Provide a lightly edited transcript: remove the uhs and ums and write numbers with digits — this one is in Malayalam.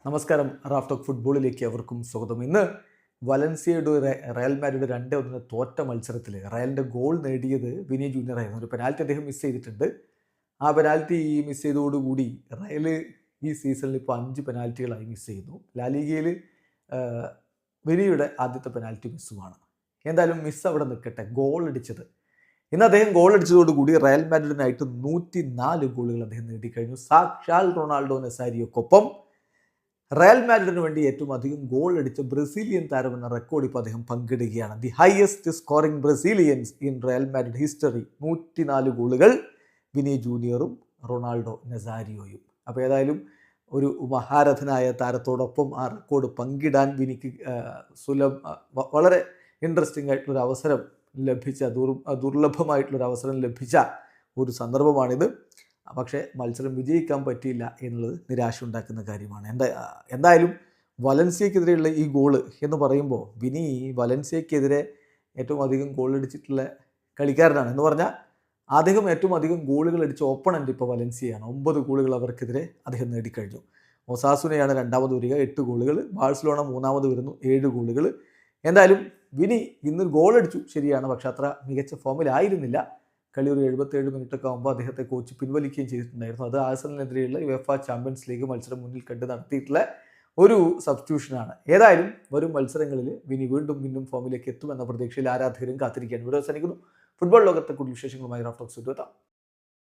നമസ്കാരം. റാഫ് ടോക്ക് ഫുട്ബോളിലേക്ക് അവർക്കും സ്വാഗതം. ഇന്ന് വലൻസിയയുടെ റയൽ മാഡ്രിഡ് 2-1 തോറ്റ മത്സരത്തിൽ റയലിൻ്റെ ഗോൾ നേടിയത് വിനി ജൂനിയർ ആയിരുന്നു. ഒരു പെനാൽറ്റി അദ്ദേഹം മിസ് ചെയ്തിട്ടുണ്ട്. ആ പെനാൽറ്റി മിസ് ചെയ്തതോടുകൂടി റയൽ ഈ സീസണിൽ ഇപ്പോൾ 5 പെനാൽറ്റികളായി മിസ് ചെയ്യുന്നു. ലാലിഗയിൽ വിനിയുടെ ആദ്യത്തെ പെനാൽറ്റി മിസ്സുമാണ്. എന്തായാലും മിസ് അവിടെ നിൽക്കട്ടെ. ഗോൾ അടിച്ചത് ഇന്ന് അദ്ദേഹം ഗോൾ അടിച്ചതോടുകൂടി റയൽ മാഡ്രിഡിനായിട്ട് 104 ഗോളുകൾ അദ്ദേഹം നേടിക്കഴിഞ്ഞു. സാക്ഷാൽ റൊണാൾഡോ നസാരിയോക്കൊപ്പം റയൽ മാഡ്രിഡിന് വേണ്ടി ഏറ്റവും അധികം ഗോൾ അടിച്ച ബ്രസീലിയൻ താരമെന്ന റെക്കോർഡ് ഇപ്പോൾ അദ്ദേഹം പങ്കിടുകയാണ്. The highest scoring Brazilians in Real Madrid history. 104 ഗോളുകൾ വിനി ജൂനിയറും റൊണാൾഡോ നസാരിയോയും. അപ്പോൾ ഏതായാലും ഒരു മഹാരഥനായ താരത്തോടൊപ്പം ആ റെക്കോർഡ് പങ്കിടാൻ വിനിക്ക് വളരെ ഇൻട്രസ്റ്റിംഗ് ആയിട്ടുള്ളൊരു അവസരം ലഭിച്ച ദുർലഭമായിട്ടുള്ളൊരു അവസരം ലഭിച്ച ഒരു സന്ദർഭമാണിത്. പക്ഷേ മത്സരം വിജയിക്കാൻ പറ്റിയില്ല എന്നുള്ളത് നിരാശ ഉണ്ടാക്കുന്ന കാര്യമാണ്. എന്തായാലും വലൻസിയക്കെതിരെയുള്ള ഈ ഗോള് എന്ന് പറയുമ്പോൾ വിനി വലൻസിയക്കെതിരെ ഏറ്റവും അധികം ഗോൾ അടിച്ചിട്ടുള്ള കളിക്കാരനാണ്. എന്ന് പറഞ്ഞാൽ അദ്ദേഹം ഏറ്റവും അധികം ഗോളുകൾ അടിച്ച ഓപ്പണൻ്റ് ഇപ്പോൾ വലൻസിയയാണ്. 9 ഗോളുകൾ അവർക്കെതിരെ അദ്ദേഹം നേടിക്കഴിഞ്ഞു. ഒസാസുനയാണ് രണ്ടാമത് വരിക, 8 ഗോളുകൾ. ബാഴ്സലോണ മൂന്നാമത് വരുന്നു, 7 ഗോളുകൾ. എന്തായാലും വിനി ഇന്ന് ഗോൾ അടിച്ചു, ശരിയാണ്, പക്ഷെ അത്ര മികച്ച ഫോമിലായിരുന്നില്ല. കളി ഒരു 77 മിനിറ്റൊക്കെ ആകുമ്പോൾ അദ്ദേഹത്തെ കോച്ച് പിൻവലിക്കുകയും ചെയ്തിട്ടുണ്ടായിരുന്നു. അത് ആഴ്സണലിനെതിരെയുള്ള യുവേഫ ചാമ്പ്യൻസ് ലീഗ് മത്സരം മുന്നിൽ കണ്ട് നടത്തിയിട്ടുള്ള ഒരു സബ്സ്റ്റിറ്റ്യൂഷനാണ്. ഏതായാലും വരും മത്സരങ്ങളിൽ വിനി വീണ്ടും ഫോമിലേക്ക് എത്തുമെന്ന പ്രതീക്ഷയിൽ ആരാധകരും കാത്തിരിക്കുകയാണ്. ഇവിടെ അവസാനിക്കുന്നു. ഫുട്ബോൾ ലോകത്തെ കൂടുതൽ വിശേഷങ്ങളുമായി റാഫ് ടോക്സ് എത്താം.